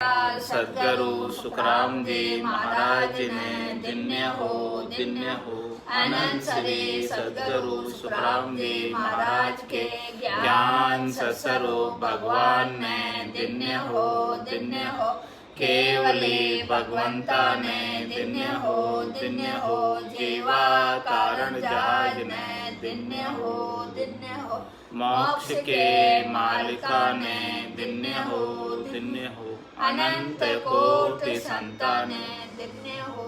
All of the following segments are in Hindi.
सद्गुरु सुखराम जी महाराज ने दिन्य हो दिन्य हो। अनंत श्री सद्गुरु सुखराम जी महाराज के ज्ञान सत्स्वरूप भगवान ने दिन्य हो दिन्य हो। केवली भगवंता ने दिन्य हो जीवा कारण जहाज ने दिन्य हो मोक्ष के मालिका ने दिन्य हो अनंत कोटि संताने दिन्य हो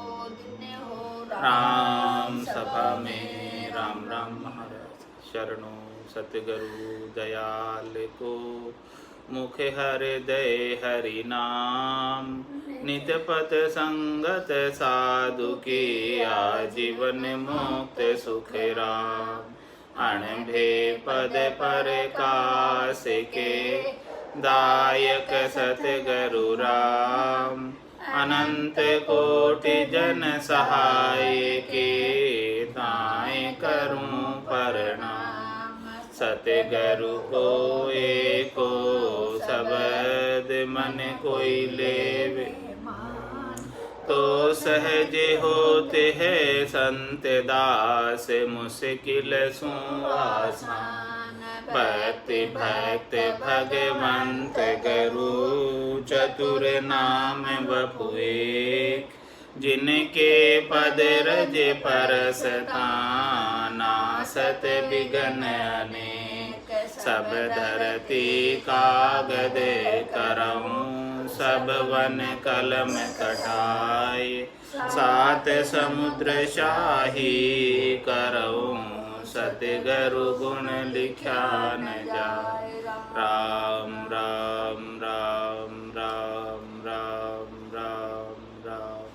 राम सभा में राम राम महाराज शरणों सतगुरु दयाल को मुख हृदय हरि नाम नित पथ संगत साधु की आजीवन मुक्त सुख राम अणभे पद पर कास के दायक सतगुरु राम अनंत कोटि जन सहाय के ताय करूं प्रणाम सतगुरु को एको शब्द मन कोई लेवे तो सहज होते हैं संत दास मुश्किल सु आसान भक्ति भक्त भगवंत गुरु चतुर नाम बपुए जिनके पद रज परसता नासत बिगन अनेक सब धरती कागद करऊं सब वन कलम कटाए सात समुद्र शाही करऊं सतगुरु गुण लिखा न जाए राम राम राम राम राम राम राम।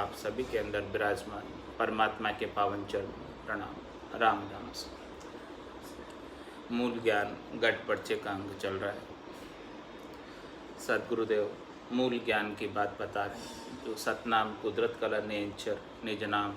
आप सभी के अंदर विराजमान परमात्मा के पावन चरण प्रणाम राम राम से। मूल ज्ञान गट पर्चे का अंग चल रहा है। सदगुरुदेव मूल ज्ञान की बात बता रहे जो सतनाम कुदरत कला नेचर निज नाम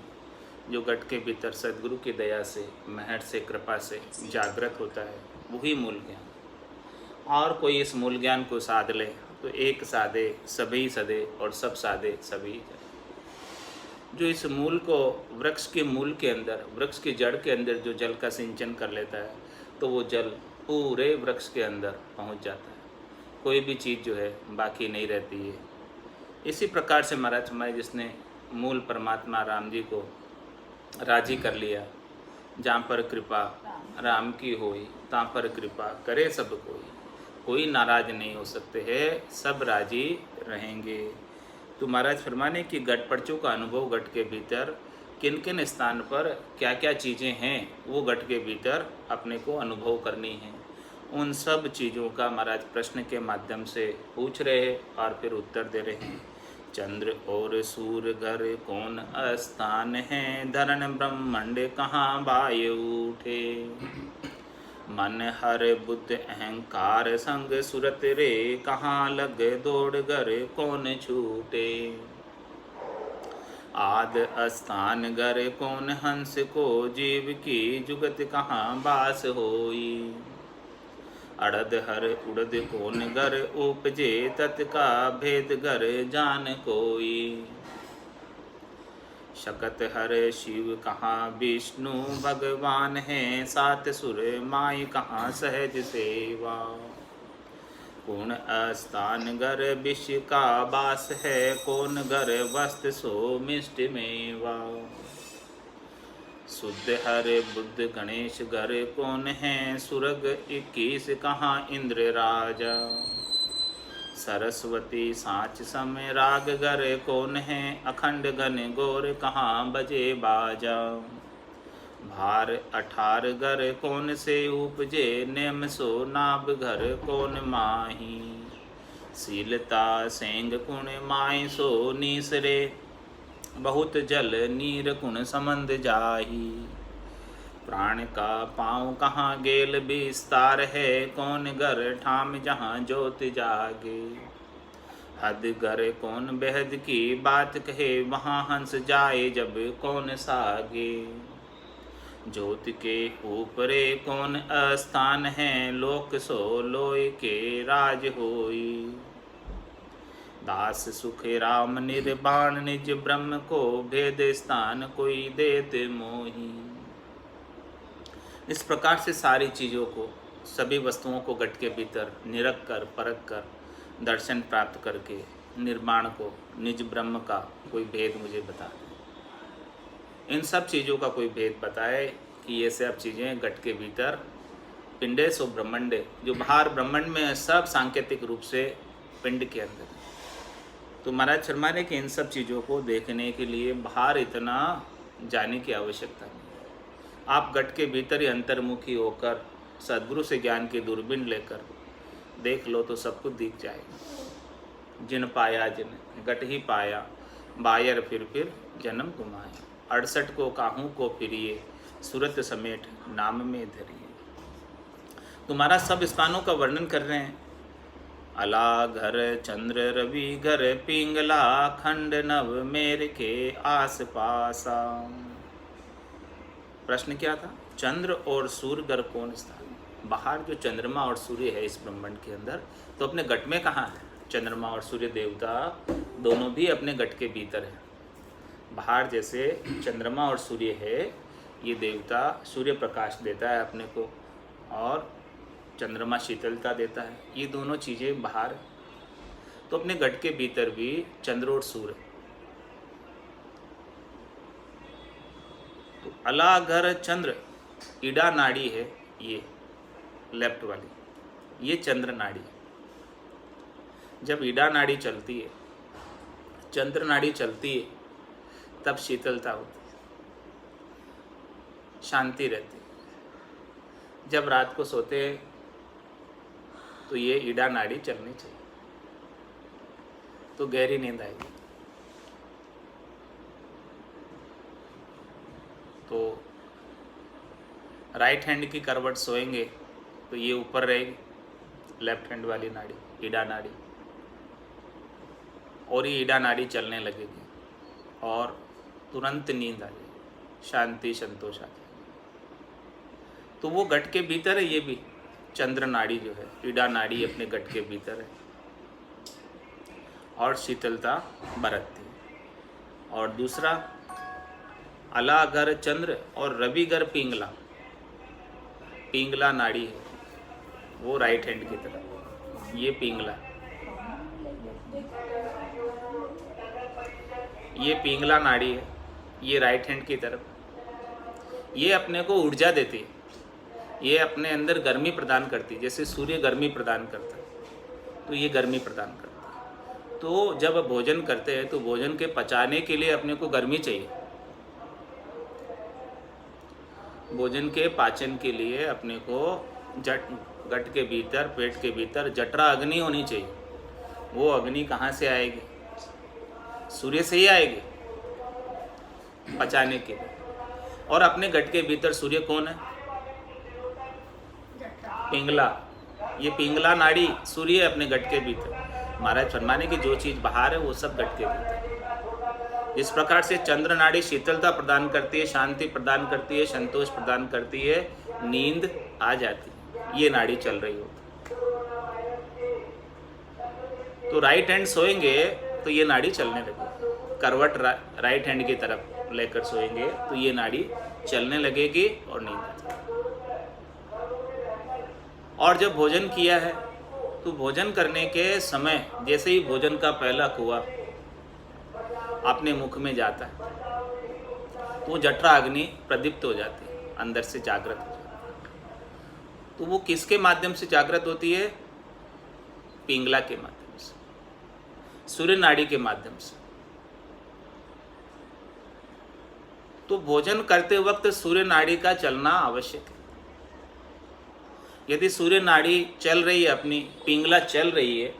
जो गट के भीतर सदगुरु की दया से महर से कृपा से जागृत होता है वही मूल ज्ञान। और कोई इस मूल ज्ञान को साध ले तो एक साधे सभी सदे और सब साधे सभी जाए। जो इस मूल को वृक्ष के मूल के अंदर वृक्ष की जड़ के अंदर जो जल का सिंचन कर लेता है तो वो जल पूरे वृक्ष के अंदर पहुंच जाता है। कोई भी चीज़ जो है बाकी नहीं रहती है। इसी प्रकार से महाराज हमारे जिसने मूल परमात्मा राम जी को राजी कर लिया जहाँ पर कृपा राम की होई तहाँ पर कृपा करे सब कोई नाराज नहीं हो सकते हैं सब राजी रहेंगे। तो महाराज फरमाने की गट पर्चों का अनुभव गट के भीतर किन किन स्थान पर क्या क्या चीज़ें हैं वो गट के भीतर अपने को अनुभव करनी है उन सब चीज़ों का महाराज प्रश्न के माध्यम से पूछ रहे हैं और फिर उत्तर दे रहे हैं। चंद्र और सूर्य घर कौन स्थान है धरण ब्रह्मांड कहाँ वायु उठे मन हर बुद्ध अहंकार संग सुरत रे कहाँ लग दौड़ घर कौन छूटे आद स्थान घर कौन हंस को जीव की जुगत कहाँ बास होई अड़द हर उड़द कौन घर उपजे तत्का भेद घर जान कोई शकत हर शिव कहाँ विष्णु भगवान है सात सुर माई कहाँ सहज सेवा कौन स्थान घर विश्व का बास है कौन घर वस्त सो मिष्ट मेवा शुद्ध हर बुद्ध गणेश घर कौन है सुरग 21 कहाँ इंद्र राजा सरस्वती साच समय राग घर कौन है अखंड घन गौर कहाँ बजे बाजा भार 18 घर कौन से उपजे नेम सो नाभ घर कौन माही शीलता सेंग कुण माय सो नीसरे बहुत जल नीर कुण संबंध जाही प्राण का पाँव कहाँ गेल विस्तार है कौन घर ठाम जहाँ ज्योत जागे हद घर कौन बेहद की बात कहे वहाँ हंस जाए जब कौन सागे ज्योत के ऊपरे कौन अस्थान है लोक सो लोय के राज होई दास सुखे राम निर्वाण, निज ब्रह्म को भेद स्थान कोई देते मोही। इस प्रकार से सारी चीज़ों को, सभी वस्तुओं को घट के भीतर निरख कर परख कर दर्शन प्राप्त करके निर्माण को, निज ब्रह्म का कोई भेद मुझे बता दे। इन सब चीज़ों का कोई भेद बताए कि ये सब चीज़ें घट के भीतर पिंडे सो ब्रह्मंडे, जो बाहर ब्रह्मांड में है, सब सांकेतिक रूप से पिंड के अंदर। तो महाराज शर्मा ने कि इन सब चीज़ों को देखने के लिए बाहर इतना जाने की आवश्यकता नहीं है। आप घट के भीतर ही अंतर्मुखी होकर सद्गुरु से ज्ञान की दूरबीन लेकर देख लो तो सब कुछ दिख जाएगा। जिन पाया जिन घट ही पाया, बायर फिर जन्म गुमाया। 68 को काहूँ को फिरिए, सूरत समेट नाम में धरिए। तुम्हारा सब स्थानों का वर्णन कर रहे हैं। अला घर चंद्र रवि घर, पिंगला खंड नव मेर के आस पासा। प्रश्न क्या था? चंद्र और सूर्य घर कौन स्थान? बाहर जो चंद्रमा और सूर्य है इस ब्रह्मांड के अंदर, तो अपने घट में कहाँ है? चंद्रमा और सूर्य देवता दोनों भी अपने घट के भीतर है। बाहर जैसे चंद्रमा और सूर्य है, ये देवता सूर्य प्रकाश देता है अपने को, और चंद्रमा शीतलता देता है। ये दोनों चीज़ें बाहर, तो अपने घट के भीतर भी चंद्र और सूर्य। तो अला घर चंद्र, ईडा नाड़ी है ये लेफ्ट वाली, ये चंद्र नाड़ी। जब ईडा नाड़ी चलती है, चंद्र नाड़ी चलती है, तब शीतलता होती है, शांति रहती है। जब रात को सोते हैं तो ये ईडा नाड़ी चलनी चाहिए, तो गहरी नींद आएगी। तो राइट हैंड की करवट सोएंगे तो ये ऊपर रहेगी, लेफ्ट हैंड वाली नाड़ी, ईडा नाड़ी, और ये ईडा नाड़ी चलने लगेगी और तुरंत नींद आ जाएगी, शांति संतोष आ जाएगी। तो वो घट के भीतर है, ये भी चंद्र नाड़ी जो है, ईडा नाड़ी अपने घट के भीतर है और शीतलता बरतती है। और दूसरा अला घर चंद्र और रवि घर पिंगला, पिंगला नाड़ी है वो राइट हैंड की तरफ, ये पिंगला, ये पिंगला नाड़ी है, ये राइट हैंड की तरफ। ये अपने को ऊर्जा देती है, ये अपने अंदर गर्मी प्रदान करती है। जैसे सूर्य गर्मी प्रदान करता है तो ये गर्मी प्रदान करता है। तो जब भोजन करते हैं तो भोजन के पचाने के लिए अपने को गर्मी चाहिए, भोजन के पाचन के लिए अपने को घट के भीतर, पेट के भीतर जठरा अग्नि होनी चाहिए। वो अग्नि कहाँ से आएगी? सूर्य से ही आएगी पचाने के लिए। और अपने घट के भीतर सूर्य कौन है? पिंगला, ये पिंगला नाड़ी सूर्य है अपने घट के भीतर। महाराज फरमाने की जो चीज़ बाहर है वो सब घट के भीतर। जिस प्रकार से चंद्र नाड़ी शीतलता प्रदान करती है, शांति प्रदान करती है, संतोष प्रदान करती है, नींद आ जाती है, ये नाड़ी चल रही होती। तो राइट हैंड सोएंगे तो ये नाड़ी चलने लगेगी। करवट राइट हैंड की तरफ लेकर सोएंगे तो ये नाड़ी चलने लगेगी और नींद आ जाएगी। और जब भोजन किया है तो भोजन करने के समय जैसे ही भोजन का पहला कुआ अपने मुख में जाता है तो जठरा अग्नि प्रदीप्त हो जाती है, अंदर से जागृत हो जाती है। तो वो किसके माध्यम से जागृत होती है? पिंगला के माध्यम से, सूर्य नाड़ी के माध्यम से। तो भोजन करते वक्त सूर्य नाड़ी का चलना आवश्यक है। यदि सूर्य नाड़ी चल रही है, अपनी पिंगला चल रही है,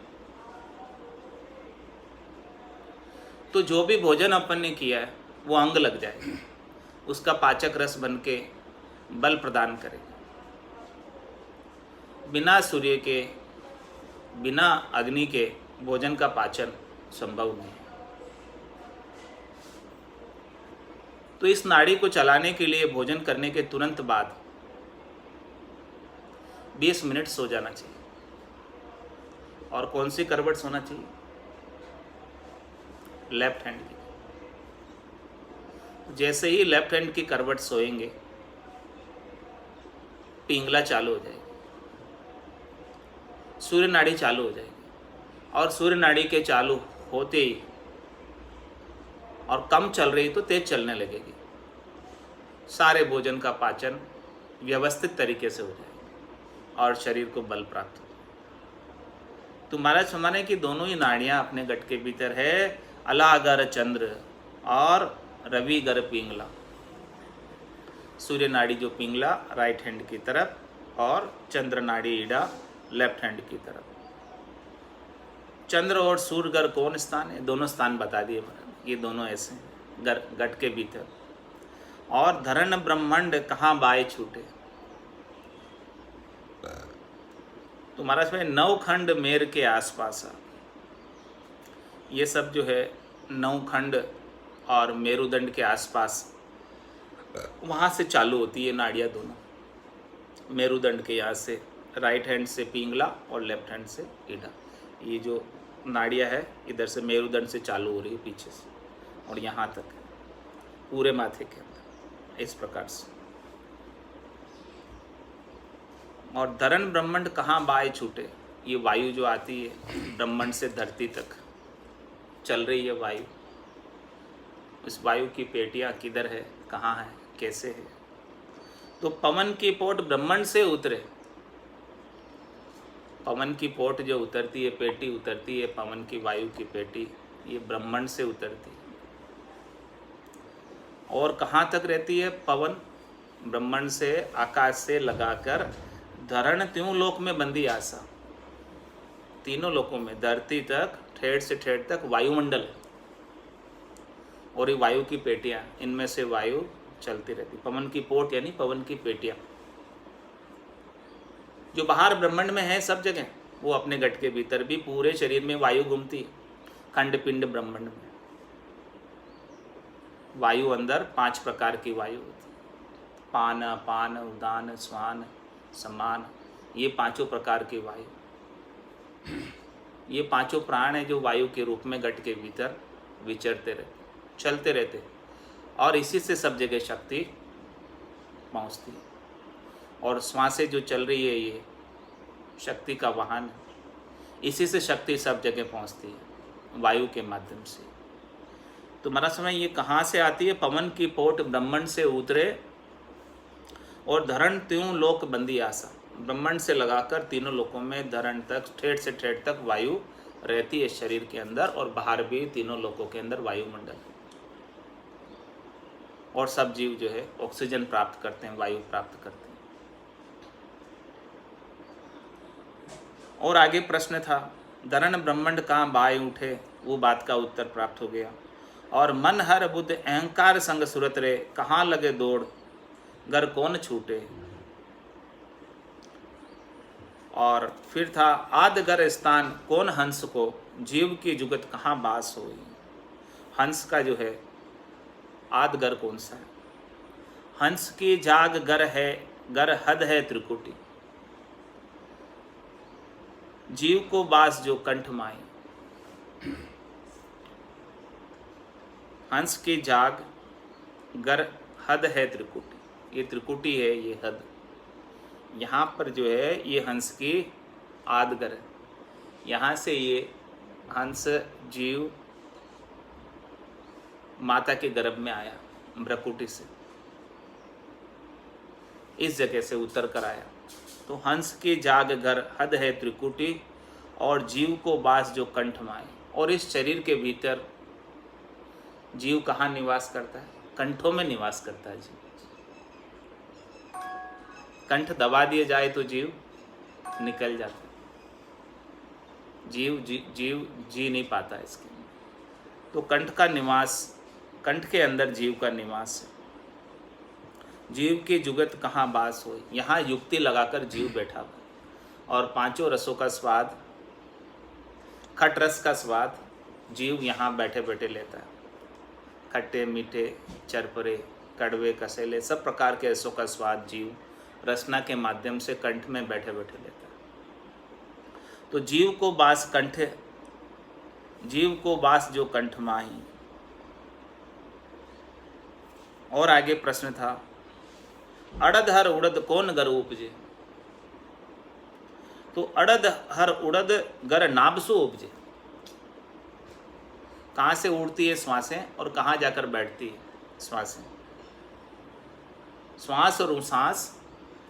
तो जो भी भोजन अपन ने किया है वो अंग लग जाएगा, उसका पाचक रस बन के बल प्रदान करेगा। बिना सूर्य के, बिना अग्नि के भोजन का पाचन संभव नहीं है। तो इस नाड़ी को चलाने के लिए भोजन करने के तुरंत बाद 20 मिनट सो जाना चाहिए। और कौन सी करवट सोना चाहिए? लेफ्ट हैंड की। जैसे ही लेफ्ट हैंड की करवट सोएंगे, पिंगला चालू हो जाएगी, सूर्य नाड़ी चालू हो जाएगी, और सूर्य नाड़ी के चालू होते ही और कम चल रही तो तेज चलने लगेगी। सारे भोजन का पाचन व्यवस्थित तरीके से हो जाएगा और शरीर को बल प्राप्त हो। तो महाराज समाने कि दोनों ही नाड़ियाँ अपने गट के भीतर है, अलागर चंद्र और रवि गर पिंगला। सूर्य नाड़ी जो पिंगला राइट हैंड की तरफ, और चंद्र नाड़ी ईडा लेफ्ट हैंड की तरफ। चंद्र और सूर्य गर कौन स्थान है? दोनों स्थान बता दिए महाराज, ये दोनों ऐसे हैं गट के भीतर। और धरण ब्रह्मांड कहाँ बाएं छूटे? तो महाराज में 9 खंड मेर के आसपास आ, ये सब जो है 9 खंड और मेरुदंड के आसपास, वहाँ से चालू होती है नाड़ियाँ दोनों। मेरुदंड के यहाँ से राइट हैंड से पिंगला और लेफ्ट हैंड से ईडा। ये जो नाड़ियाँ है इधर से मेरुदंड से चालू हो रही है पीछे से, और यहाँ तक है पूरे माथे के अंदर, इस प्रकार से। और धरण ब्रह्मांड कहाँ बाएं छूटे? ये वायु जो आती है ब्रह्मांड से धरती तक चल रही है वायु, इस वायु की पेटियाँ किधर है, कहाँ है, कैसे है? तो पवन की पोट ब्रह्मांड से उतरे। पवन की पोट जो उतरती है, पेटी उतरती है, पवन की वायु की पेटी, ये ब्रह्मांड से उतरती है। और कहाँ तक रहती है पवन? ब्रह्मांड से, आकाश से लगाकर धरण त्यों लोक में बंदी आशा। तीनों लोकों में, धरती तक, ठेठ से ठेठ तक वायुमंडल है, और ये वायु की पेटियाँ, इनमें से वायु चलती रहती। पवन की पोट यानी पवन की पेटियाँ जो बाहर ब्रह्मांड में है सब जगह, वो अपने गट के भीतर भी पूरे शरीर में वायु घूमती है। खंड पिंड ब्रह्मांड में वायु अंदर 5 प्रकार की वायु होती है। पान, अपान, उदान, स्वान, समान, ये 5 प्रकार की वायु, ये 5 प्राण है जो वायु के रूप में गट के भीतर विचरते रहते, चलते रहते, और इसी से सब जगह शक्ति पहुँचती है। और श्वासें जो चल रही है ये शक्ति का वाहन है, इसी से शक्ति सब जगह पहुंचती है वायु के माध्यम से। तो महाराज समय ये कहाँ से आती है? पवन की पोट ब्रह्मांड से उतरे और धरण त्यों लोक बंदी आशा। ब्रह्मांड से लगाकर तीनों लोकों में धरण तक, ठेठ से ठेठ तक वायु रहती है शरीर के अंदर, और बाहर भी तीनों लोकों के अंदर वायुमंडल, और सब जीव जो है ऑक्सीजन प्राप्त करते हैं, वायु प्राप्त करते हैं। और आगे प्रश्न था धरण ब्रह्मांड कहाँ बाएं उठे, वो बात का उत्तर प्राप्त हो गया। और मन हर बुद्ध अहंकार संग सुरत रे, कहाँ लगे दौड़ घर कौन छूटे। और फिर था आद घर स्थान कौन हंस को, जीव की जुगत कहाँ बास होई। हंस का जो है आद घर कौन सा है? हंस की जाग घर है, घर हद है त्रिकुटी। जीव को बास जो कंठ माई, हंस की जाग गर हद है त्रिकुटी। ये त्रिकुटी है, ये हद। यहाँ पर जो है ये हंस की आदगर है, यहाँ से ये हंस जीव माता के गर्भ में आया भ्रकुटी से, इस जगह से उतर कर आया। तो हंस की जाग घर हद है त्रिकुटी, और जीव को बास जो कंठ माए। और इस शरीर के भीतर जीव कहाँ निवास करता है? कंठों में निवास करता है जीव। कंठ दबा दिए जाए तो जीव निकल जाता है, जीव जी नहीं पाता इसके। तो कंठ का निवास, कंठ के अंदर जीव का निवास है। जीव की जुगत कहाँ बास हो, यहाँ युक्ति लगाकर जीव बैठा हुआ, और 5 रसों का स्वाद, खट रस का स्वाद जीव यहाँ बैठे बैठे लेता है। खट्टे, मीठे, चरपरे, कड़वे, कसेले, सब प्रकार के रसों का स्वाद जीव रसना के माध्यम से कंठ में बैठे बैठे लेता है। तो जीव को बास कंठ जीव को बास जो कंठ माही। और आगे प्रश्न था, अड़द हर उड़द कौन गर उपजे। तो अड़द हर उड़द गर नाभसु उपजे। कहाँ से उड़ती है श्वासें और कहाँ जाकर बैठती है श्वासें। श्वास और उश्वास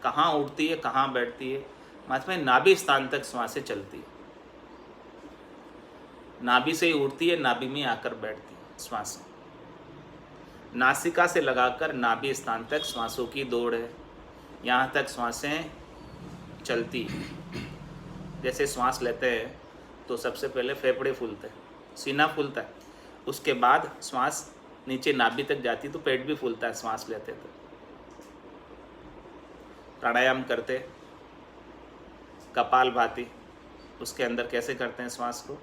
कहाँ उड़ती है कहाँ बैठती है, मतलब नाभि स्थान तक श्वासें चलती है। नाभि से ही उड़ती है, नाभि में आकर बैठती है श्वासें। नासिका से लगाकर नाभि स्थान तक श्वासों की दौड़ है, यहाँ तक श्वासें चलती है। जैसे श्वास लेते हैं तो सबसे पहले फेफड़े फूलते हैं, सीना फूलता है, उसके बाद श्वास नीचे नाभि तक जाती तो पेट भी फूलता है श्वास लेते तो। प्राणायाम करते कपालभाति, उसके अंदर कैसे करते हैं श्वास को,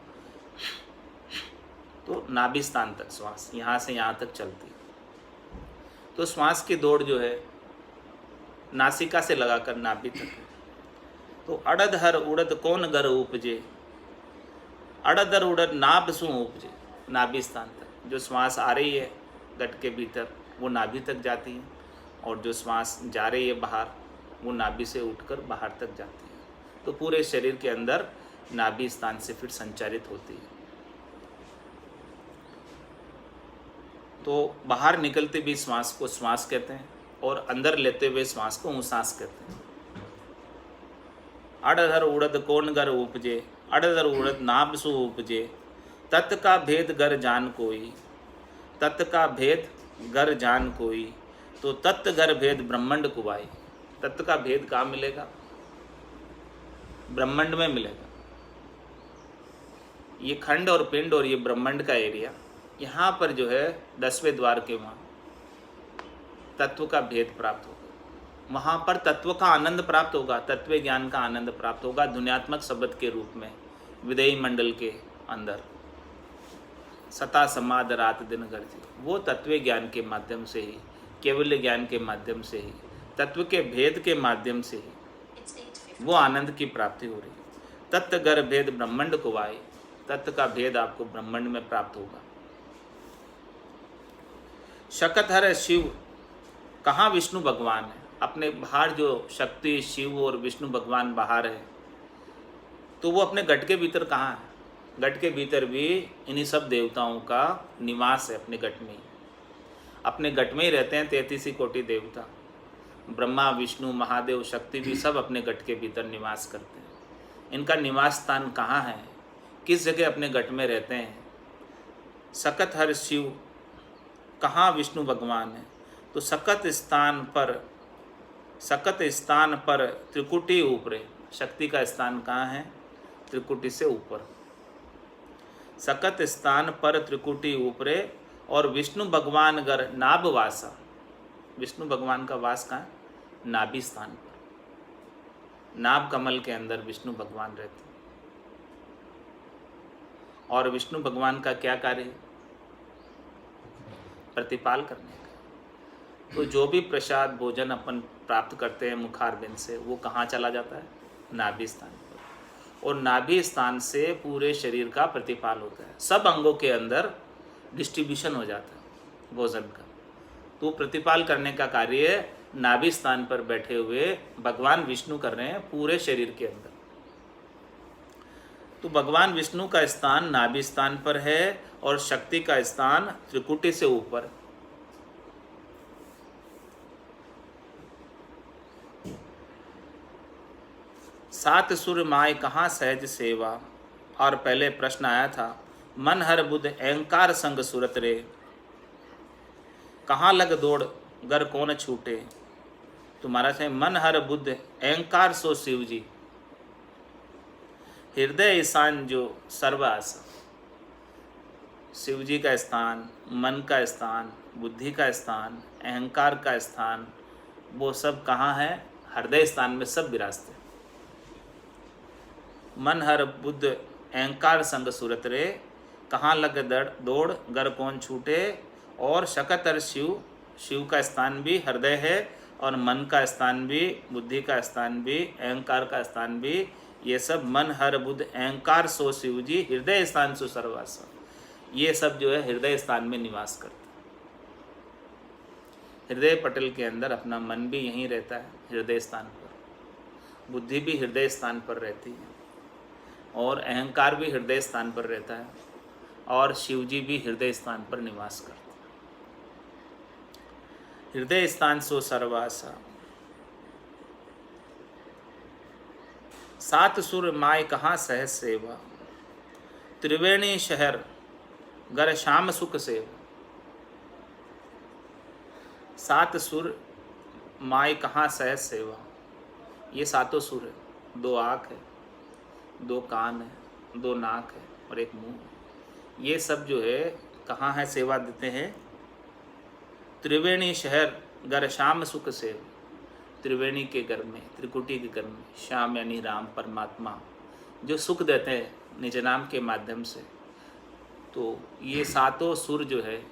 तो नाभि स्थान तक श्वास यहाँ से यहाँ तक चलती है। तो श्वास की दौड़ जो है नासिका से लगाकर नाभि तक है। तो अड़द हर उड़द कौन गर उपजे, अड़द हर उड़द नाभ सु उपजे। नाभि स्थान तक जो श्वास आ रही है गट के भीतर वो नाभि तक जाती है, और जो श्वास जा रही है बाहर वो नाभि से उठकर बाहर तक जाती है। तो पूरे शरीर के अंदर नाभि स्थान से फिर संचारित होती है। तो बाहर निकलते भी श्वास को श्वास कहते हैं, और अंदर लेते हुए श्वास को उश्वास कहते हैं। अड़धर उड़द कौन गर उपजे, अड़धर उड़द नाभ सु उपजे। तत् का भेद गर जान कोई, तत् का भेद गर जान कोई। तो तत् गर भेद ब्रह्मांड कुवाई। तत्व का भेद कहाँ मिलेगा, ब्रह्मांड में मिलेगा। ये खंड और पिंड और ये ब्रह्मांड का एरिया, यहाँ पर जो है 10वें द्वार के वहाँ तत्व का भेद प्राप्त होगा। वहाँ पर तत्व का आनंद प्राप्त होगा, तत्व ज्ञान का आनंद प्राप्त होगा ध्वन्यात्मक शब्द के रूप में विदेही मंडल के अंदर। सता समाद रात दिन गर्जी, वो तत्व ज्ञान के माध्यम से ही, केवल ज्ञान के माध्यम से ही, तत्व के भेद के माध्यम से ही वो आनंद की प्राप्ति हो रही है। तत्व गर भेद ब्रह्मांड को वाई, तत्व का भेद आपको ब्रह्मांड में प्राप्त होगा। शकत हर शिव, कहाँ विष्णु भगवान है, अपने बाहर जो शक्ति शिव और विष्णु भगवान बाहर है, तो वो अपने गट के भीतर कहाँ है। गट के भीतर भी इन्हीं सब देवताओं का निवास है, अपने गट में ही, अपने गट में ही रहते हैं 33 कोटि देवता। ब्रह्मा विष्णु महादेव शक्ति भी सब अपने गट के भीतर निवास करते हैं। इनका निवास स्थान कहाँ है, किस जगह अपने गट में रहते हैं। सकत हर शिव, कहाँ विष्णु भगवान है, तो सकत स्थान पर त्रिकुटी ऊपरे। शक्ति का स्थान कहाँ है, त्रिकुटी से ऊपर। सकत स्थान पर त्रिकुटी ऊपरे, और विष्णु भगवान गर नाभ वासा। विष्णु भगवान का वास कहाँ है, नाभि स्थान पर। नाभ कमल के अंदर विष्णु भगवान रहते हैं। और विष्णु भगवान का क्या कार्य है, प्रतिपाल करने का। तो जो भी प्रसाद भोजन अपन प्राप्त करते हैं मुखारबिंद से, वो कहाँ चला जाता है, नाभि स्थान पर। और नाभि स्थान से पूरे शरीर का प्रतिपाल होता है, सब अंगों के अंदर डिस्ट्रीब्यूशन हो जाता है भोजन का। तो प्रतिपाल करने का कार्य नाभि स्थान पर बैठे हुए भगवान विष्णु कर रहे हैं पूरे शरीर के अंदर। तो भगवान विष्णु का स्थान नाभि स्थान पर है, और शक्ति का स्थान त्रिकुटी से ऊपर। सात सुर माय कहाँ सहज सेवा। और पहले प्रश्न आया था, मन हर बुध अहंकार संग सुरत रे, कहाँ लग दौड़ गर कौन छूटे। तुम्हारा से मन हर बुद्ध अहंकार सो शिव जी, हृदय ईशान जो सर्वास। शिव जी का स्थान, मन का स्थान, बुद्धि का स्थान, अहंकार का स्थान, वो सब कहाँ है, हृदय स्थान में सब विराजते। मन हर बुद्ध अहंकार संग सुरत रे, कहाँ लग दौड़ गर कौन छूटे। और शकत हर शिव, शिव का स्थान भी हृदय है, और मन का स्थान भी, बुद्धि का स्थान भी, अहंकार का स्थान भी, ये सब मन हर बुध अहंकार सो शिव जी, हृदय स्थान सो सर्वासा। ये सब जो है हृदय स्थान में निवास करते हैं। हृदय पटल के अंदर अपना मन भी यहीं रहता है, हृदय स्थान पर। बुद्धि भी हृदय स्थान पर रहती है, और अहंकार भी हृदय स्थान पर रहता है, और शिव जी भी हृदय स्थान पर निवास करते हैं। हृदय स्थान सो सर्वासा। सात सुर माय कहाँ सहज सेवा, त्रिवेणी शहर गर श्याम सुख सेवा। सात सुर माय कहाँ सहज सेवा। ये सातों सुर है, 2 आँख है, 2 कान है, 2 नाक है और 1 मुंह है। ये सब जो है कहाँ है सेवा देते हैं? त्रिवेणी शहर गर श्याम सुख सेवा। त्रिवेणी के घर में, त्रिकुटी के घर में, श्याम यानी राम परमात्मा जो सुख देते हैं निज नाम के माध्यम से। तो ये सातों सुर जो है,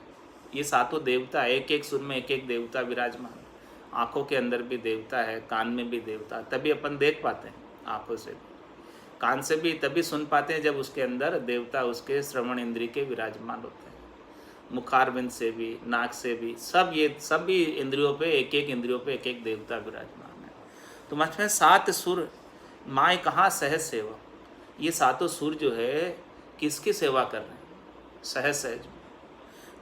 ये सातों देवता, एक एक सुर में एक एक देवता विराजमान। आँखों के अंदर भी देवता है, कान में भी देवता, तभी अपन देख पाते हैं आँखों से। कान से भी तभी सुन पाते हैं जब उसके अंदर देवता उसके श्रवण इंद्रिय के विराजमान होते हैं। मुखारविंद से भी, नाक से भी, सब ये सभी इंद्रियों पे, एक एक इंद्रियों पे एक एक देवता विराजमान है। तो मत में 7 सुर माय कहाँ सहज सेवा। ये सातों सुर जो है किसकी सेवा कर रहे हैं? सहज सहज।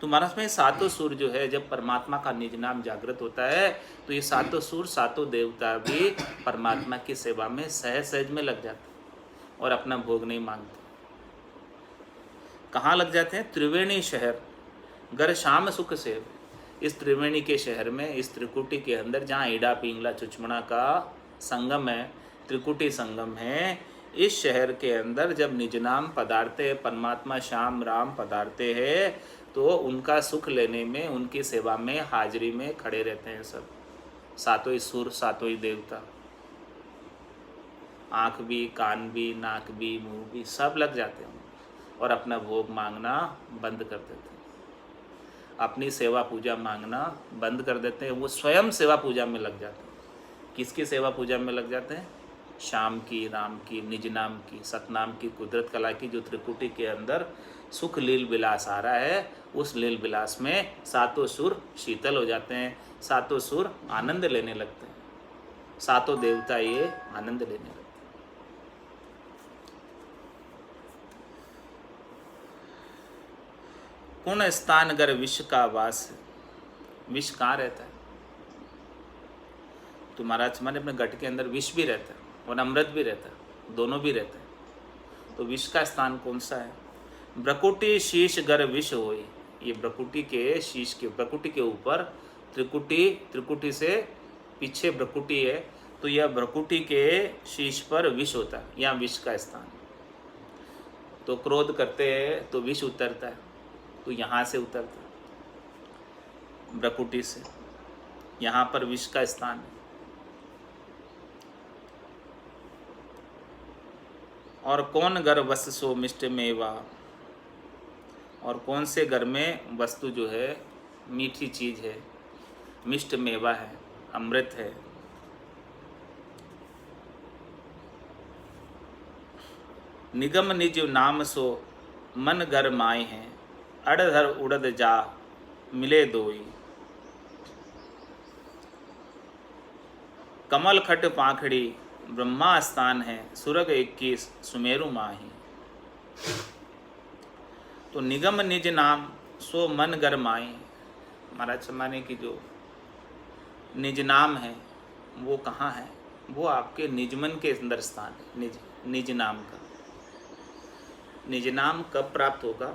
तो महाराज में सातों सुर जो है जब परमात्मा का निज नाम जागृत होता है तो ये सातों सुर, सातों देवता भी परमात्मा की सेवा में सहज सहज में लग जाते हैं और अपना भोग नहीं मांगते। कहाँ लग जाते हैं? त्रिवेणी शहर गर श्याम सुख सेव। इस त्रिवेणी के शहर में, इस त्रिकुटी के अंदर जहाँ ईडा पिंगला चुचमणा का संगम है, त्रिकुटी संगम है, इस शहर के अंदर जब निज नाम पधारते हैं, परमात्मा श्याम राम पधारते हैं, तो उनका सुख लेने में, उनकी सेवा में, हाजिरी में खड़े रहते हैं सब सातों ही सुर, सातों ही देवता। आँख भी, कान भी, नाक भी, मुंह भी, सब लग जाते हैं और अपना भोग मांगना बंद कर देते हैं, अपनी सेवा पूजा मांगना बंद कर देते हैं। वो स्वयं सेवा पूजा में लग जाते हैं। किसकी सेवा पूजा में लग जाते हैं? श्याम की, राम की, निज नाम की, सतनाम की, कुदरत कला की, जो त्रिकुटी के अंदर सुख लील विलास आ रहा है, उस लील विलास में सातों सुर शीतल हो जाते हैं, सातों सुर आनंद लेने लगते हैं, सातों देवता ये आनंद लेने लगते हैं। पुण्य स्थान गर विष का वास। विष कहाँ रहता है? तो महाराज हमारे अपने गट के अंदर विष भी रहता है और अमृत भी रहता है, दोनों भी रहते हैं। तो विष का स्थान कौन सा है? ब्रकुटी शीश गर विष होई। ये ब्रकुटी के शीश के, ब्रकुटी के ऊपर त्रिकुटी, त्रिकुटी से पीछे ब्रकुटी है, तो यह ब्रकुटी के शीश पर विष होता है, यहाँ विष का स्थान। तो क्रोध करते हैं तो विष उतरता है, तो यहाँ से उतरता है ब्रकुटी से, यहाँ पर विष का स्थान है। और कौन घर वस्तु सो मिष्ट मेवा। और कौन से घर में वस्तु जो है मीठी चीज़ है, मिष्ट मेवा है, अमृत है। निगम निज नाम सो मन घर माए हैं, अड़धर उड़द जा मिले दोई। कमल खट पाखड़ी ब्रह्मा स्थान है, सुरग 21 सुमेरु माही। तो निगम निज नाम सो मन घर माई। महाराज समाने की जो निज नाम है वो कहाँ है? वो आपके निजमन के अंदर स्थान है। निज नाम का निज नाम कब प्राप्त होगा?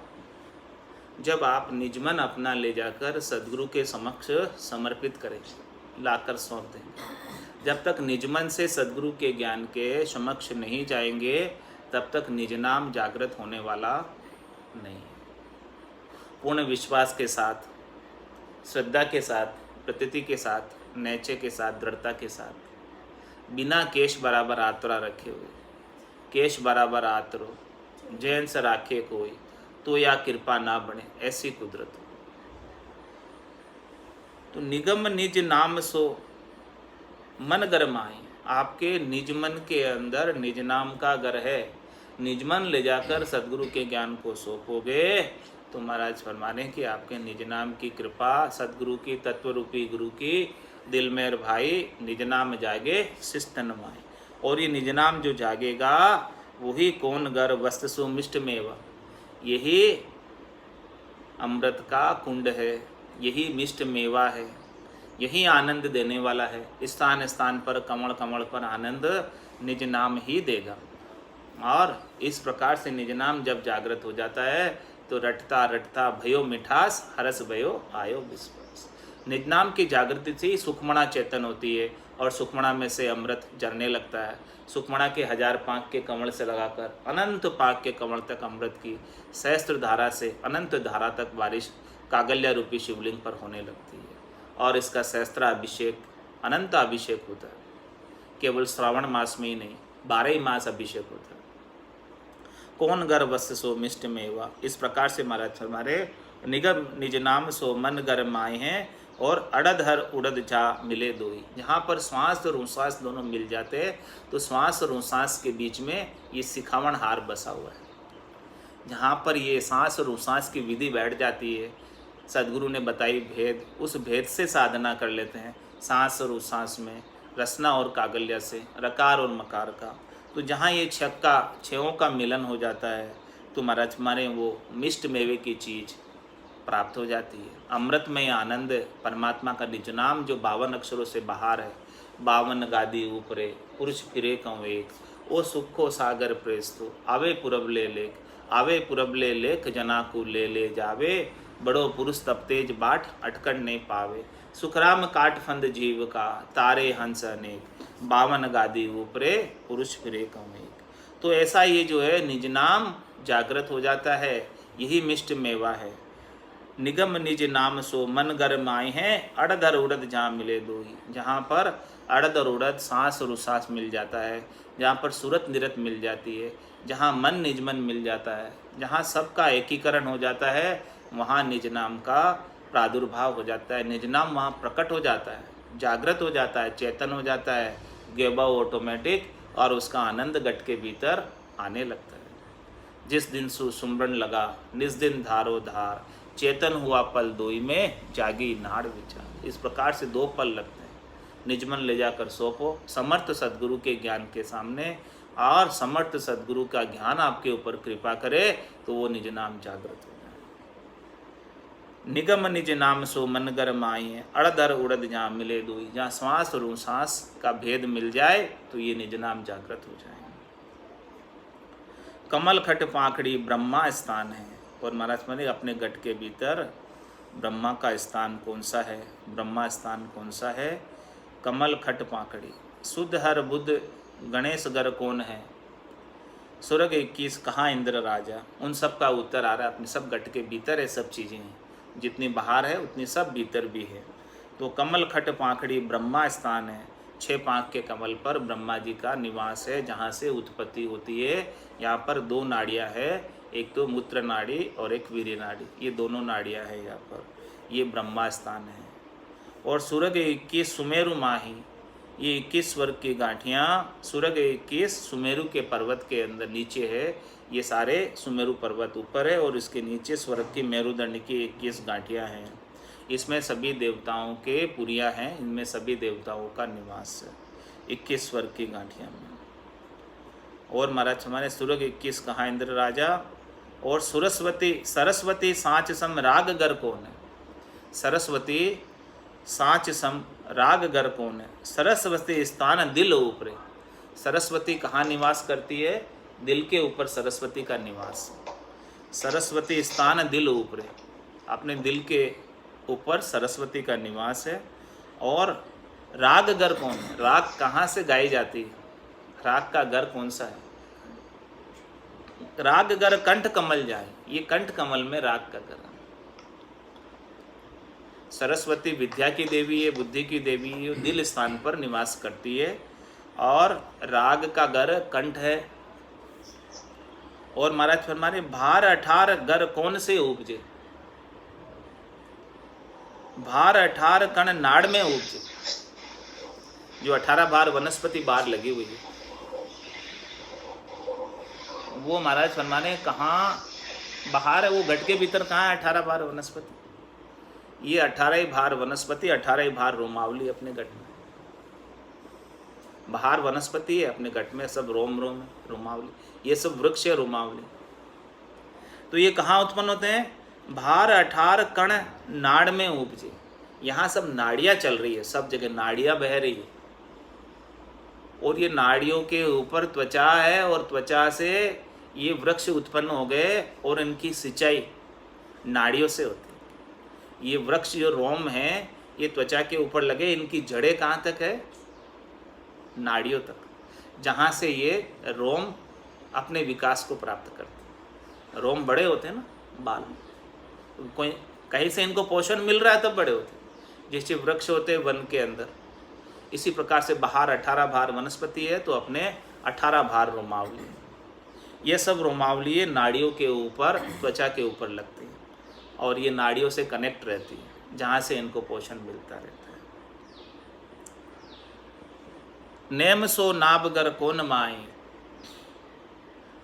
जब आप निजमन अपना ले जाकर सदगुरु के समक्ष समर्पित करें, लाकर सौंप दें। जब तक निजमन से सदगुरु के ज्ञान के समक्ष नहीं जाएंगे तब तक निज नाम जागृत होने वाला नहीं है। पूर्ण विश्वास के साथ, श्रद्धा के साथ, प्रतीति के साथ, नैचे के साथ, दृढ़ता के साथ, बिना केश बराबर आतरा रखे हुए, केश बराबर आतरो जैन से राखे कोई, तो या कृपा ना बने, ऐसी कुदरत हो। तो निगम निज नाम सो मन गरमाए। आपके निज मन के अंदर निज नाम का घर है, निज मन ले जाकर सदगुरु के ज्ञान को सौंपोगे तो महाराज फरमा रहे हैं कि आपके निज नाम की कृपा, सदगुरु की तत्व रूपी गुरु की दिल में भाई निज नाम जागे शिष्ट नमाए। और ये निज नाम जो जागेगा वही कौन गर वस्त सुमिष्ट मेवा, यही अमृत का कुंड है, यही मिष्ट मेवा है, यही आनंद देने वाला है। स्थान स्थान पर कमल कमल पर आनंद निज नाम ही देगा। और इस प्रकार से निज नाम जब जागृत हो जाता है तो रटता रटता भयो मिठास हरस भयो आयो विश्वास। निज नाम की जागृति से ही सुखमणा चेतन होती है और सुखमणा में से अमृत झरने लगता है। सुखमणा के 1000 पाक के कमल से लगाकर अनंत पाक के कमल तक अमृत की सहस्त्र धारा से अनंत धारा तक बारिश कागल्या रूपी शिवलिंग पर होने लगती है। और इसका सहस्त्राभिषेक अनंत अभिषेक होता है, केवल श्रावण मास में ही नहीं 12 ही मास अभिषेक होता है। कौन गर वस्त सो मिष्ट मेवा, इस प्रकार से महाराज हमारे निगम निज नाम सो मन गर माए हैं और अड़धर उड़द जा मिले दोई। जहाँ पर श्वास और उश्वास दोनों मिल जाते हैं तो श्वास और उश्वास के बीच में ये सिखावन हार बसा हुआ है। जहाँ पर ये सांस और उश्वास की विधि बैठ जाती है, सदगुरु ने बताई भेद, उस भेद से साधना कर लेते हैं। सांस और उश्वास में रसना और कागल्या से रकार और मकार का, तो जहाँ ये छयों का मिलन हो जाता है तो महाराज हमारे वो मिष्ट मेवे की चीज़ प्राप्त हो जाती है। अमृतमय आनंद परमात्मा का निज नाम जो 52 अक्षरों से बाहर है। 52 गादी ऊपरे पुरुष फिरे कं एक, ओ सुखो सागर प्रेस्तो आवे पुरबले लेख, आवे पुरबले लेख जना को ले जावे, बड़ो पुरुष तब तेज बाट अटकड़ नहीं पावे, सुखराम काट फंद जीव का तारे हंस अनेक, 52 गादी ऊपरे पुरुष फिरे कं एक। तो ऐसा ये जो है निज नाम जागृत हो जाता है, यही मिष्ट मेवा है। निगम निज नाम सो मन गर माए हैं, अड़धर उड़द जहाँ मिले दोई। जहाँ पर अड़द और उड़द सांस और उसास मिल जाता है, जहाँ पर सूरत निरत मिल जाती है, जहाँ मन निज मन मिल जाता है, जहाँ सबका एकीकरण हो जाता है, वहाँ निज नाम का प्रादुर्भाव हो जाता है। निज नाम वहाँ प्रकट हो जाता है, जागृत हो जाता है, चेतन हो जाता है, गेबा ऑटोमेटिक, और उसका आनंद गट के भीतर आने लगता है। जिस दिन सुसुमरन लगा निस दिन धारो धार, चेतन हुआ पल दोई में जागी नाड़ विचार। इस प्रकार से 2 पल लगते हैं। निजमन ले जाकर सौंपो समर्थ सदगुरु के ज्ञान के सामने, और समर्थ सदगुरु का ज्ञान आपके ऊपर कृपा करे तो वो निज नाम जागृत हो जाए। निगम निज नाम सो मन गर माई, अड़धर उड़द जहाँ मिले दोई। जहाँ श्वास और उश्वास का भेद मिल जाए तो ये निज नाम जागृत हो जाए। कमल खट पाखड़ी ब्रह्मा स्थान है। और महाराज माने अपने गट के भीतर ब्रह्मा का स्थान कौन सा है, ब्रह्मा स्थान कौन सा है? कमल खट पाखड़ी। शुद्ध हर बुद्ध गणेश गर कौन है? स्वर्ग 21 कहाँ इंद्र राजा? उन सब का उत्तर आ रहा है, अपने सब गट के भीतर है, सब चीज़ें हैं, जितनी बाहर है उतनी सब भीतर भी है। तो कमल खट पाखड़ी ब्रह्मा स्थान है। 6 पाँख के कमल पर ब्रह्मा जी का निवास है, जहाँ से उत्पत्ति होती है। यहाँ पर 2 नाड़ियाँ है, एक तो मूत्र नाड़ी और एक वीर्य नाड़ी, ये दोनों नाड़ियाँ हैं यहाँ पर, ये ब्रह्मा स्थान है। और सूरग 21 सुमेरु माही, ये 21 स्वर्ग की गांठियाँ, सूरग 21 सुमेरु के पर्वत के अंदर नीचे है। ये सारे सुमेरु पर्वत ऊपर है और इसके नीचे स्वर्ग की मेरुदंड की 21 गांठियाँ हैं। इसमें सभी देवताओं के पुरियाँ हैं, इनमें सभी देवताओं का निवास है 21 स्वर्ग की गांठियाँ में। और महाराज हमारे सूरग 21 कहाँ इंद्र राजा। और सरस्वती सांच सम राग गर कौन है? सरस्वती सांच सम राग गर कौन है? सरस्वती स्थान दिल ऊपरे। सरस्वती कहाँ निवास करती है? दिल के ऊपर सरस्वती का निवास। सरस्वती स्थान दिल ऊपरे, अपने दिल के ऊपर सरस्वती का निवास है। और राग गर कौन है? राग कहाँ से गाई जाती है? राग का गर कौन सा है? राग गर कंठ कमल जाए, ये कंठ कमल में राग का गर। सरस्वती विद्या की देवी है, बुद्धि की देवी है, दिल स्थान पर निवास करती है। और राग का गर कंठ है। और महाराज फरमाने भार 18 गर कौन से उपजे? भार 18 कण नाड़ में उपजे। जो 18 बार वनस्पति बार लगी हुई है, वो महाराज फरमाने कहाँ बाहर है, वो घट के भीतर कहाँ है 18 बार वनस्पति? ये 18 ही बार वनस्पति, 18 ही बार रोमावली अपने घट में। बाहर वनस्पति है, अपने घट में सब रोम रोम है, रोमावली, ये सब वृक्ष है रोमावली। तो ये कहाँ उत्पन्न होते हैं? भार 18 कण नाड़ में उपजे। यहाँ सब नाड़ियाँ चल रही है, सब जगह नाड़ियाँ बह रही है, और ये नाड़ियों के ऊपर त्वचा है, और त्वचा से ये वृक्ष उत्पन्न हो गए, और इनकी सिंचाई नाड़ियों से होती है। ये वृक्ष जो रोम है, ये त्वचा के ऊपर लगे, इनकी जड़ें कहाँ तक है? नाड़ियों तक, जहाँ से ये रोम अपने विकास को प्राप्त करते हैं। रोम बड़े होते हैं ना बाल, कोई कहीं से इनको पोषण मिल रहा है तब बड़े होते हैं, जैसे वृक्ष होते हैं वन के अंदर। इसी प्रकार से बाहर 18 भार वनस्पति है, तो अपने 18 भार रोमावली है। ये सब रोमावली नाड़ियों के ऊपर, त्वचा के ऊपर लगती है, और ये नाड़ियों से कनेक्ट रहती है, जहाँ से इनको पोषण मिलता रहता है। नेम सो नाबगर कोन माई,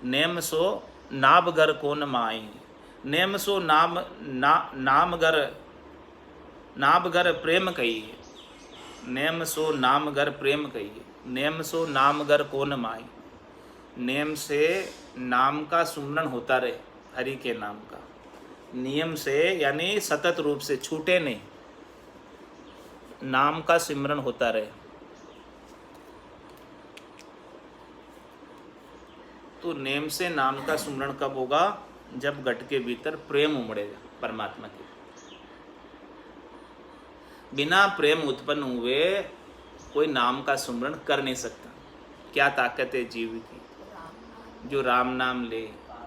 नेम सो नाबगर कोन माई, नेम सो नामगर नाबगर प्रेम कहिए, नेम सो नामगर प्रेम कहिए, नेम सो नामगर कोन माई। नेम से नाम का सुमरण होता रहे, हरि के नाम का, नियम से यानी सतत रूप से, छूटे नहीं, नाम का सिमरन होता रहे। तो नेम से नाम का सुमरण कब होगा? जब घट के भीतर प्रेम उमड़ेगा परमात्मा के। बिना प्रेम उत्पन्न हुए कोई नाम का सुमरण कर नहीं सकता। क्या ताकत है जीव की, जो राम नाम ले,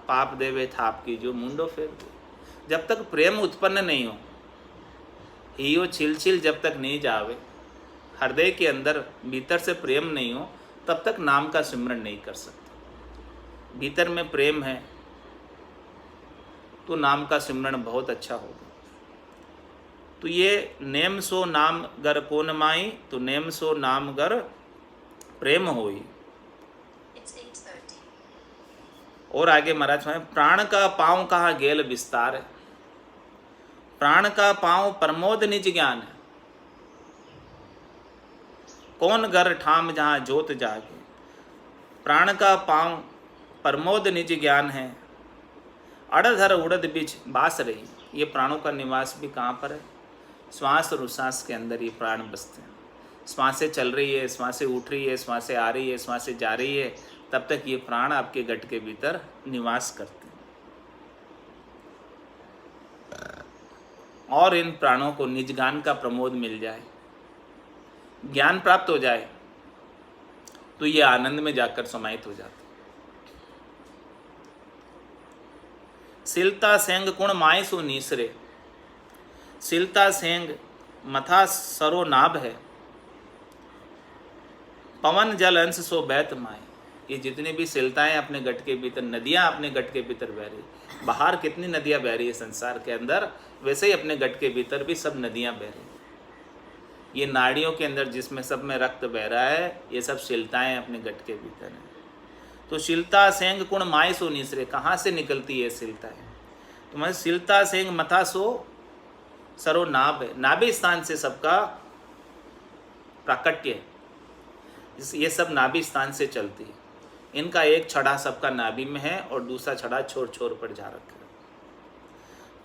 पाप देवे थाप की, जो मुंडो फेर दे। जब तक प्रेम उत्पन्न नहीं हो, हियो छिल छिल जब तक नहीं जावे, हृदय के अंदर भीतर से प्रेम नहीं हो, तब तक नाम का सिमरन नहीं कर सकते। भीतर में प्रेम है तो नाम का सिमरन बहुत अच्छा होगा। तो ये नेम सो नाम गर कोन माई, तो नेम सो नाम गर प्रेम होई। और आगे महाराज में प्राण का पाँव कहाँ गेल विस्तार है, प्राण का पाँव प्रमोद निज ज्ञान है, कौन घर ठाम जहाँ जोत जागे। प्राण का पाँव प्रमोद निज ज्ञान है, अड़धर उड़द बीच बास रही। ये प्राणों का निवास भी कहाँ पर है? श्वास और उश्वास के अंदर ये प्राण बसते हैं। श्वासें चल रही है, श्वासें उठ रही है, श्वासें आ रही है, श्वासें जा रही है, तब तक ये प्राण आपके घट के भीतर निवास करते हैं। और इन प्राणों को निज ज्ञान का प्रमोद मिल जाए, ज्ञान प्राप्त हो जाए, तो ये आनंद में जाकर समाहित हो जाते। सिलता सेंग कुण माय सो नीसरे, सिलता सेंग मथा सरो नाभ है, पवन जल अंश सो बैत माय। ये जितनी भी सिलताएं अपने गट के भीतर, नदियां अपने गट के भीतर बह रही, बाहर कितनी नदियां बह रही है संसार के अंदर, वैसे ही अपने गट के भीतर भी सब नदियां बह रही। ये नाड़ियों के अंदर जिसमें सब में रक्त बह रहा है, ये सब शिलताएं अपने गट के भीतर हैं। तो शिलता सेंग कुण माय सो नीसरे, कहाँ से निकलती है शिलताएं? तो मैं शिलता सेंग मथा सो सरो नाभ है, नाभि स्थान से सबका प्राकट्य है। ये सब नाभि स्थान से चलती है। इनका एक छड़ा सबका नाभि में है और दूसरा छड़ा छोर छोर पर जा रखा है।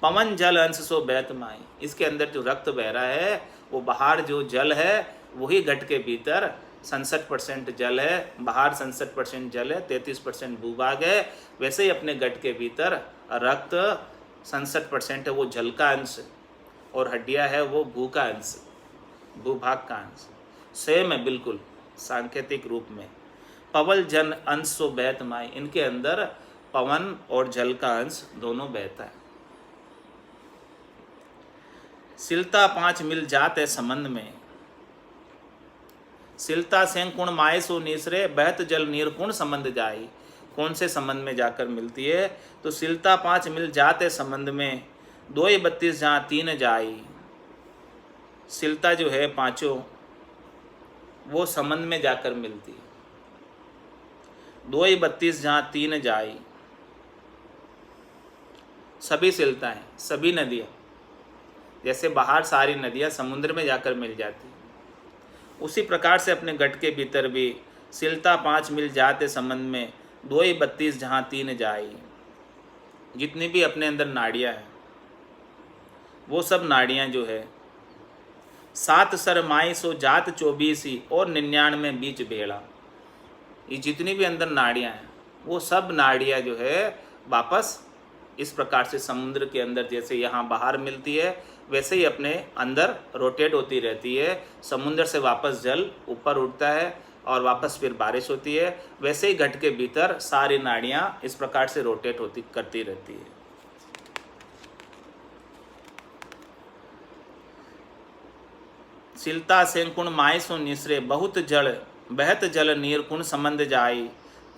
पवन जल अंश सो बैत माई, इसके अंदर जो रक्त बह रहा है, वो बाहर जो जल है वही घट के भीतर 67% जल है, बाहर 67% जल है, 33% भूभाग है। वैसे ही अपने घट के भीतर रक्त 67% है, वो जल का अंश, और हड्डियाँ है वो भू का अंश, भूभाग का अंश। सेम है बिल्कुल सांकेतिक रूप में। पवल जन अंश सो बहत माई, इनके अंदर पवन और जल का अंश दोनों बहता है। सिलता 5 मिल जाते संबंध में, सिलता सेंग कुण माय सो नीसरे, बहत जल नीर कुण संबंध जाई। कौन से संबंध में जाकर मिलती है? तो सिलता 5 मिल जाते संबंध में, 2-32 जहाँ 3 जाई। सिलता जो है पांचों वो संबंध में जाकर मिलती है। 2-32 जहाँ 3 जाई, सभी सिलताएं, सभी नदियाँ, जैसे बाहर सारी नदियाँ समुद्र में जाकर मिल जाती, उसी प्रकार से अपने गट के भीतर भी सिलता 5 मिल जाते संबंध में 2-32 जहाँ 3 जाई। जितनी भी अपने अंदर नाड़ियाँ हैं, वो सब नाड़ियाँ जो है 7 सर माई सो जात 24 और 99 बीच बेड़ा। ये जितनी भी अंदर नाड़ियाँ हैं, वो सब नाड़ियाँ जो है वापस इस प्रकार से समुद्र के अंदर, जैसे यहाँ बाहर मिलती है वैसे ही अपने अंदर रोटेट होती रहती है। समुद्र से वापस जल ऊपर उठता है और वापस फिर बारिश होती है। वैसे ही घट के भीतर सारी नाड़ियाँ इस प्रकार से रोटेट होती करती रहती है। सिलता सेंकुण माय सो निसरे बहुत जल बहत जल नीर कुण संबंध जाई।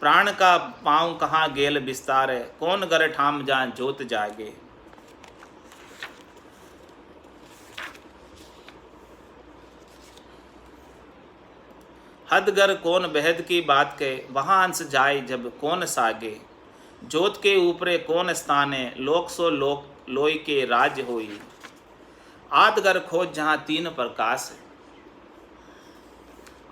प्राण का पाँव कहाँ गेल विस्तार है कौन गर ठाम जहाँ जोत जागे। हदगर कौन बहद की बात के वहाँ अंश जाए जब कौन सागे। जोत के ऊपरे कौन स्थान है लोक सो लोक लोई के राज्य होई। आदगर खोज जहाँ 3 प्रकाश है।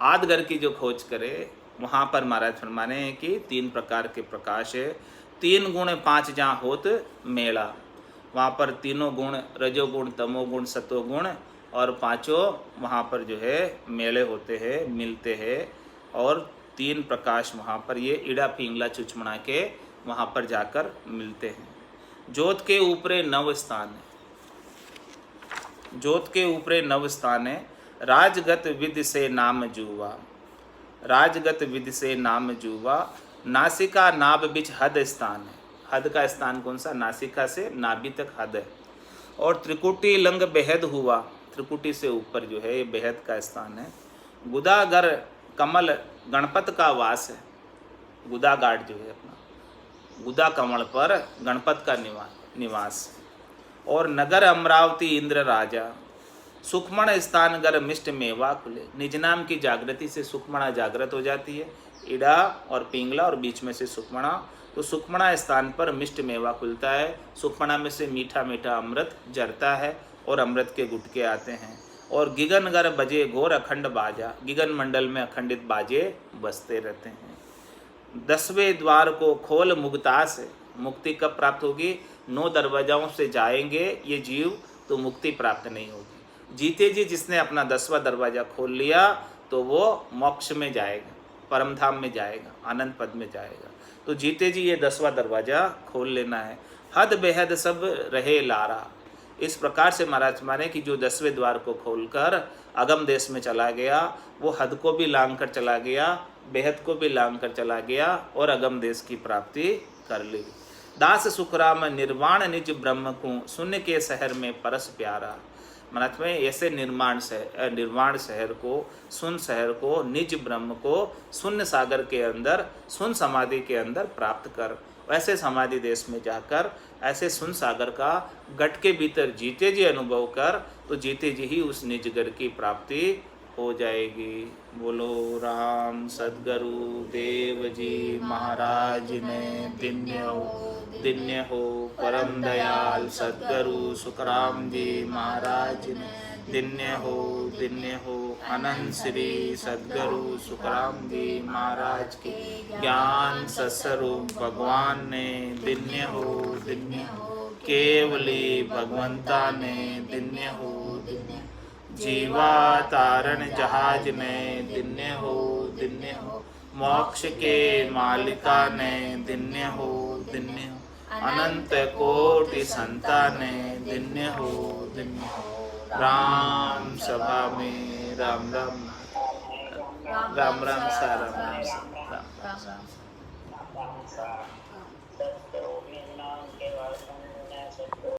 आदगर की जो खोज करे वहाँ पर महाराज फरमाने हैं कि 3 प्रकार के प्रकाश है। 3 गुण 5 जहाँ होत मेला, वहाँ पर तीनों गुण रजोगुण तमोगुण सतोगुण और 5 वहाँ पर जो है मेले होते हैं, मिलते हैं और 3 प्रकाश वहाँ पर ये इड़ा पिंगला चुचमड़ा के वहाँ पर जाकर मिलते हैं। जोत के ऊपरे 9 स्थान है। जोत के ऊपरे 9 स्थान है। राजगत विधि से नाम जुवा, राजगत विधि से नाम जुवा। नासिका नाभ बिच हद स्थान है। हद का स्थान कौन सा? नासिका से नाभि तक हद है। और त्रिकुटी लंग बेहद हुआ, त्रिकुटी से ऊपर जो है ये बेहद का स्थान है। गुदागर कमल गणपत का वास है। गुदा घाट जो है अपना, गुदा कमल पर गणपत का निवास। और नगर अमरावती इंद्र राजा, सुखमण स्थान गर मिष्ट मेवा खुले। निज नाम की जागृति से सुखमणा जागृत हो जाती है, इड़ा और पिंगला और बीच में से सुखमणा। तो सुखमणा स्थान पर मिष्ट मेवा खुलता है। सुखमणा में से मीठा मीठा अमृत जरता है और अमृत के गुटके आते हैं। और गिगन गर बजे घोर अखंड बाजा, गिगन मंडल में अखंडित बाजे बजते रहते हैं। 10वें द्वार को खोल मुक्ता से, मुक्ति कब प्राप्त होगी? 9 दरवाजाओं से जाएंगे ये जीव तो मुक्ति प्राप्त नहीं होगी। जीते जी जिसने अपना 10वां दरवाजा खोल लिया तो वो मोक्ष में जाएगा, परम धाम में जाएगा, आनंद पद में जाएगा। तो जीते जी ये 10वां दरवाजा खोल लेना है। हद बेहद सब रहे लारा। इस प्रकार से महाराज माने कि जो 10वें द्वार को खोलकर अगम देश में चला गया, वो हद को भी लांग कर चला गया, बेहद को भी लांग कर चला गया और अगम देश की प्राप्ति कर ली। दास सुखराम निर्वाण निज ब्रह्म को शून्य के शहर में परस प्यारा। महाराज में ऐसे निर्वाण शहर को, सुन शहर को, निज ब्रह्म को शून्य सागर के अंदर, शून्य समाधि के अंदर प्राप्त कर। वैसे समाधि देश में जाकर ऐसे शून्य सागर का गट के भीतर जीते जी अनुभव कर, तो जीते जी ही उस निजगर की प्राप्ति हो जाएगी। बोलो राम सद्गुरु देव जी महाराज ने दिन्य हो परम दयाल सद्गुरु सुखराम जी महाराज ने दिन्य हो अनंत श्री सद्गुरु सुखराम जी महाराज के ज्ञान सत्स्वरूप भगवान ने दिन्य हो केवली भगवंता ने दिन्य हो जीवा तारण जहाज में दिन्य हो मोक्ष के मालिका ने दिन्य हो अनंत कोटि संता ने दिन्य हो राम सभा में राम राम राम राम सा राम राम सा।